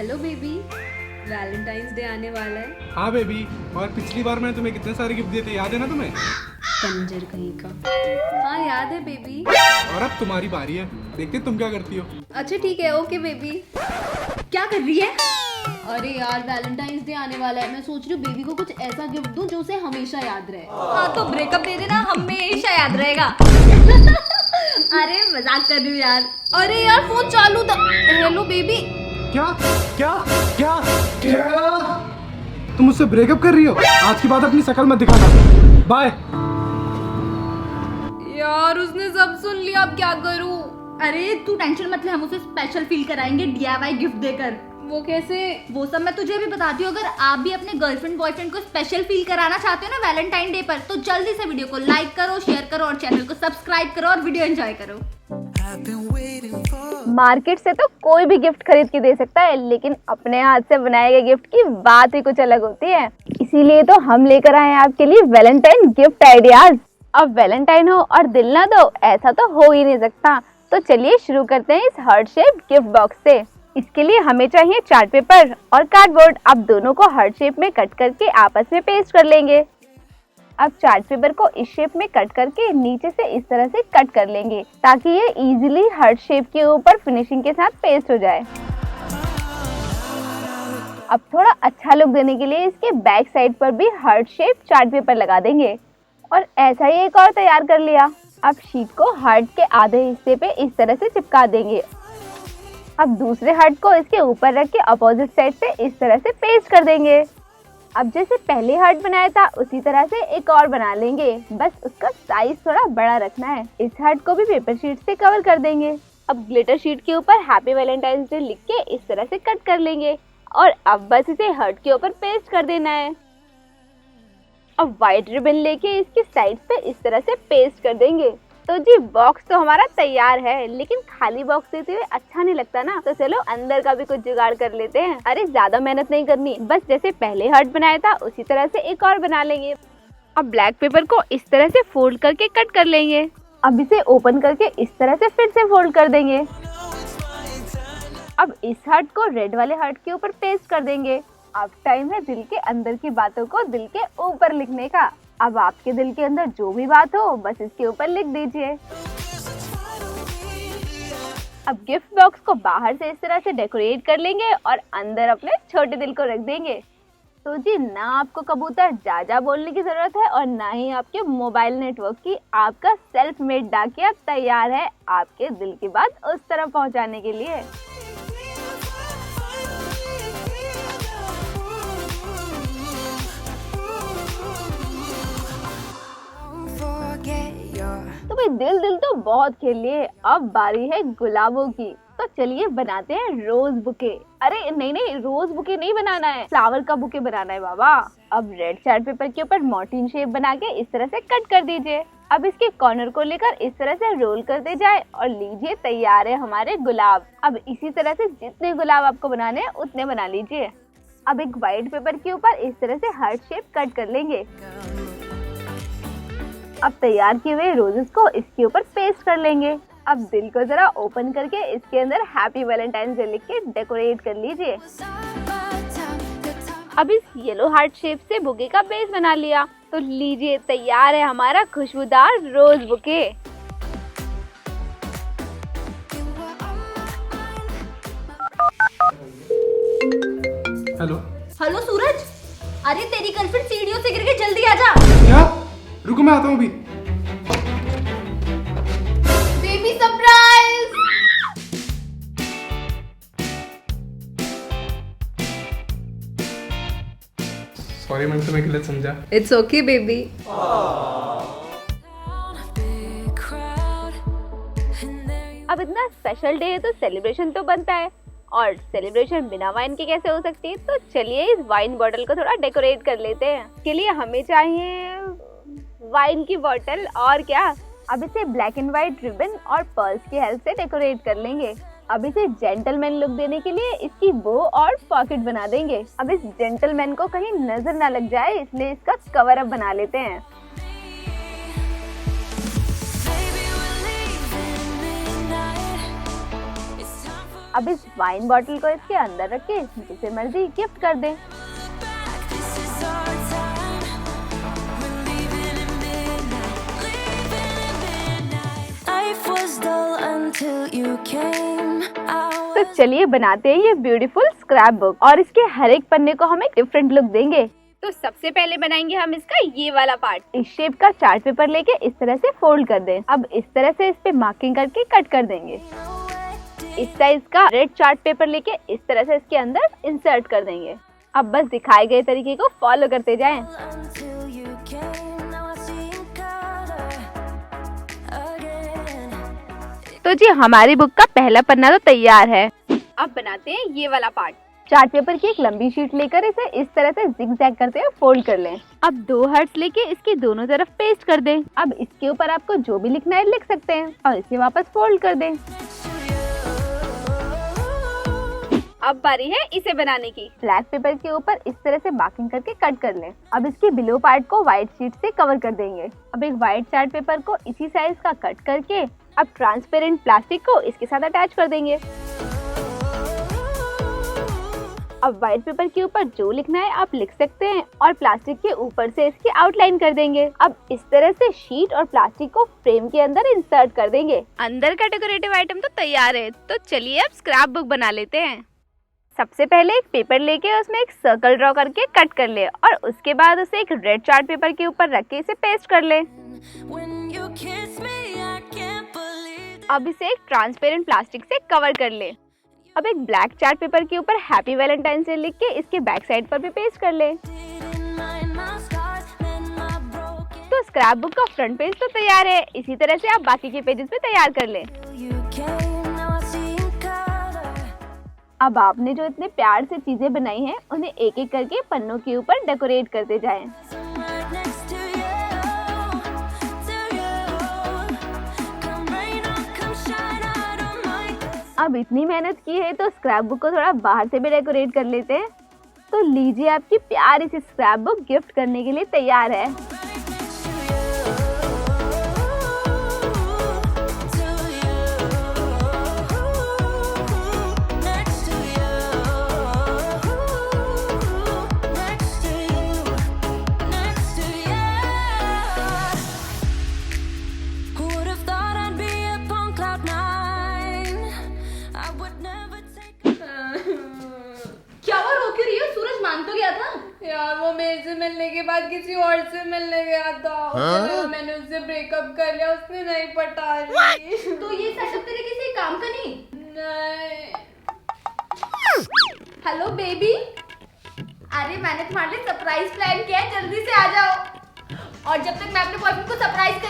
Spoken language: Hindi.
हेलो बेबी, वैलेंटाइंस डे आने वाला है। हाँ बेबी, और पिछली बार मैंने तुम्हें कितने सारे गिफ्ट दिए थे, याद है ना तुम्हें? कंजर कहीं का। हाँ याद है बेबी। और अब तुम्हारी बारी है, देखते तुम क्या करती हो। अच्छा ठीक है, ओके बेबी। क्या कर रही है? अरे यार वैलेंटाइंस डे आने वाला है, मैं सोच रही हूँ बेबी को कुछ ऐसा गिफ्ट दूं जो उसे हमेशा याद रहे। हाँ तो ब्रेकअप दे देना, हमेशा याद रहेगा। अरे मजाक कर रही हूँ यार। अरे यार फोन चालू था। Hello baby. क्या क्या क्या क्या तुम मुझसे ब्रेकअप कर रही हो? आज के बाद अपनी शक्ल मत दिखाना। बाय। यार उसने सब सुन लिया, अब क्या करूँ? अरे तू टेंशन मत ले, हम उसे स्पेशल फील कराएंगे DIY गिफ्ट देकर। वो कैसे? वो सब मैं तुझे भी बताती हूँ। अगर आप भी अपने गर्लफ्रेंड बॉयफ्रेंड को स्पेशल फील कराना चाहते हो ना वैलेंटाइन डे पर, तो जल्दी से वीडियो को लाइक करो, शेयर करो और चैनल को सब्सक्राइब करो और वीडियो एंजॉय करो। मार्केट से तो कोई भी गिफ्ट खरीद के दे सकता है, लेकिन अपने हाथ से बनाए गए गिफ्ट की बात ही कुछ अलग होती है। इसीलिए तो हम लेकर आए हैं आपके लिए वैलेंटाइन गिफ्ट आइडियाज। अब वैलेंटाइन हो और दिल ना दो, ऐसा तो हो ही नहीं सकता। तो चलिए शुरू करते हैं इस हार्ट शेप गिफ्ट बॉक्स से। इसके लिए हमें चाहिए चार्ट पेपर और कार्डबोर्ड। अब दोनों को हार्ट शेप में कट करके आपस में पेस्ट कर लेंगे। अब चार्ट पेपर को इस शेप में कट करके नीचे से इस तरह से कट कर लेंगे, ताकि ये इजीली हार्ट शेप के ऊपर फिनिशिंग के साथ पेस्ट हो जाए। अब थोड़ा अच्छा लुक देने के लिए इसके बैक साइड पर भी हार्ट शेप चार्ट पेपर लगा देंगे। और ऐसा ही एक और तैयार कर लिया। अब शीट को हार्ट के आधे हिस्से पे इस तरह से चिपका देंगे। अब दूसरे हार्ट को इसके ऊपर रख के अपोजिट साइड से इस तरह से पेस्ट कर देंगे। अब जैसे पहले हार्ट बनाया था उसी तरह से एक और बना लेंगे, बस उसका साइज थोड़ा बड़ा रखना है। इस हार्ट को भी पेपर शीट से कवर कर देंगे। अब ग्लिटर शीट के ऊपर हैप्पी वैलेंटाइंस डे लिख के इस तरह से कट कर लेंगे और अब बस इसे हार्ट के ऊपर पेस्ट कर देना है। अब व्हाइट रिबन लेके इसकी साइड पे इस तरह से पेस्ट कर देंगे। तो जी बॉक्स तो हमारा तैयार है, लेकिन खाली बॉक्स देते हुए अच्छा नहीं लगता ना, तो चलो अंदर का भी कुछ जुगाड़ कर लेते हैं। अरे ज्यादा मेहनत नहीं करनी, बस जैसे पहले हार्ट बनाया था उसी तरह से एक और बना लेंगे। अब ब्लैक पेपर को इस तरह से फोल्ड करके कट कर लेंगे। अब इसे ओपन करके इस तरह से फिर से फोल्ड कर देंगे। अब इस हार्ट को रेड वाले हार्ट के ऊपर पेस्ट कर देंगे। अब टाइम है दिल के अंदर की बातों को दिल के ऊपर लिखने का। अब आपके दिल के अंदर जो भी बात हो बस इसके ऊपर लिख दीजिए। अब गिफ्ट बॉक्स को बाहर से इस तरह से डेकोरेट कर लेंगे और अंदर अपने छोटे दिल को रख देंगे। तो जी ना आपको कबूतर जा जा बोलने की जरूरत है और ना ही आपके मोबाइल नेटवर्क की। आपका सेल्फ मेड डाकिया तैयार है आपके दिल की बात उस तरफ पहुंचाने के लिए। तो भाई दिल तो बहुत खेल लिए, अब बारी है गुलाबों की। तो चलिए बनाते हैं रोज बुके। अरे नहीं, रोज बुके नहीं बनाना है, फ्लावर का बुके बनाना है बाबा। अब रेड चार्ट पेपर के ऊपर मार्टिन शेप बना के इस तरह से कट कर दीजिए। अब इसके कॉर्नर को लेकर इस तरह से रोल करते जाए और लीजिए तैयार है हमारे गुलाब। अब इसी तरह से जितने गुलाब आपको बनाने हैं उतने बना लीजिए। अब एक व्हाइट पेपर के ऊपर इस तरह से हार्ट शेप कट कर लेंगे। अब तैयार किए हुए रोजेस को इसके ऊपर पेस्ट कर लेंगे। अब दिल को जरा ओपन करके इसके अंदर हैप्पी वैलेंटाइंस डे लिख के डेकोरेट कर लीजिए। अब इस येलो हार्ट शेप से बुके का बेस बना लिया। तो लीजिए तैयार है हमारा खुशबूदार रोज बुके। हेलो सूरज, अरे तेरी गर्लफ्रेंड सीढ़ियों से गिर गई, जल्दी आ जा। क्या? रुको मैं आता हूँ अभी। Baby surprise. सॉरी मैंने तुम्हें गलत समझा। It's okay baby. अब इतना स्पेशल डे है तो सेलिब्रेशन तो बनता है, और सेलिब्रेशन बिना वाइन के कैसे हो सकती है। तो चलिए इस वाइन बॉटल को थोड़ा डेकोरेट कर लेते हैं। इसके लिए हमें चाहिए वाइन की बॉटल और क्या। अब इसे ब्लैक एंड व्हाइट रिबन और पर्ल्स की हेल्प से डेकोरेट कर लेंगे। अब इसे जेंटलमैन लुक देने के लिए इसकी बो और पॉकेट बना देंगे। अब इस जेंटलमैन को कहीं नजर ना लग जाए, इसलिए इसका कवर अप बना लेते हैं। अब इस वाइन बॉटल को इसके अंदर रख के जिसे मर्जी गिफ्ट कर दें। तो चलिए बनाते हैं ये ब्यूटीफुल स्क्रैप बुक और इसके हर एक पन्ने को हम एक डिफरेंट लुक देंगे। तो सबसे पहले बनाएंगे हम इसका ये वाला पार्ट। इस शेप का चार्ट पेपर लेके इस तरह से फोल्ड कर दें। अब इस तरह से इस पे मार्किंग करके कट कर देंगे। इस साइज का रेड चार्ट पेपर लेके इस तरह से इसके अंदर इंसर्ट कर देंगे। अब बस दिखाए गए तरीके को फॉलो करते जाएं। तो जी हमारी बुक का पहला पन्ना तो तैयार है। अब बनाते हैं ये वाला पार्ट। चार्ट पेपर की एक लंबी शीट लेकर इसे इस तरह से जिगजैग करते हुए फोल्ड कर लें। अब 2 हर्ट्स लेके इसकी दोनों तरफ पेस्ट कर दें। अब इसके ऊपर आपको जो भी लिखना है लिख सकते हैं और इसे वापस फोल्ड कर दें। अब बारी है इसे बनाने की। ब्लैक पेपर के ऊपर इस तरह से मार्किंग करके कट कर लें। अब इसके बिलो पार्ट को व्हाइट शीट से कवर कर देंगे। अब एक व्हाइट चार्ट पेपर को इसी साइज का कट करके अब ट्रांसपेरेंट प्लास्टिक को इसके साथ अटैच कर देंगे। अब व्हाइट पेपर के ऊपर जो लिखना है आप लिख सकते हैं और प्लास्टिक के ऊपर से इसकी आउटलाइन कर देंगे। अब इस तरह से शीट और प्लास्टिक को फ्रेम के अंदर इंसर्ट कर देंगे। अंदर का डेकोरेटिव आइटम तो तैयार है, तो चलिए अब स्क्रैप बुक बना लेते हैं। सबसे पहले एक पेपर लेके उसमें एक सर्कल ड्रॉ करके कट कर ले और उसके बाद उसे एक रेड चार्ट पेपर के ऊपर रख के इसे पेस्ट कर ले। अब इसे एक ट्रांसपेरेंट प्लास्टिक से कवर कर ले। अब एक ब्लैक चार्ट पेपर के ऊपर हैप्पी वैलेंटाइन डे लिख के इसके बैक साइड पर भी पेस्ट कर ले। तो स्क्रैप बुक का फ्रंट पेज तो तैयार है। इसी तरह से आप बाकी के पेजेस भी तैयार कर ले। अब आपने जो इतने प्यार से चीजें बनाई हैं उन्हें एक एक करके पन्नों के ऊपर डेकोरेट करते जाएं। अब इतनी मेहनत की है तो स्क्रैप बुक को थोड़ा बाहर से भी डेकोरेट कर लेते हैं। तो लीजिए आपकी प्यारी सी स्क्रैप बुक गिफ्ट करने के लिए तैयार है। यार वो मेरे से मिलने के बाद किसी और से मिलने गया था। तो मैंने उससे ब्रेकअप कर लिया, उसने नहीं पटा ली। तो ये सेटअप तेरे किसी काम का नहीं? हेलो बेबी, अरे मैंने तुम्हारे लिए सरप्राइज प्लान किया है, जल्दी से आ जाओ। और जब तक मैं अपने बॉयफ्रेंड को सरप्राइज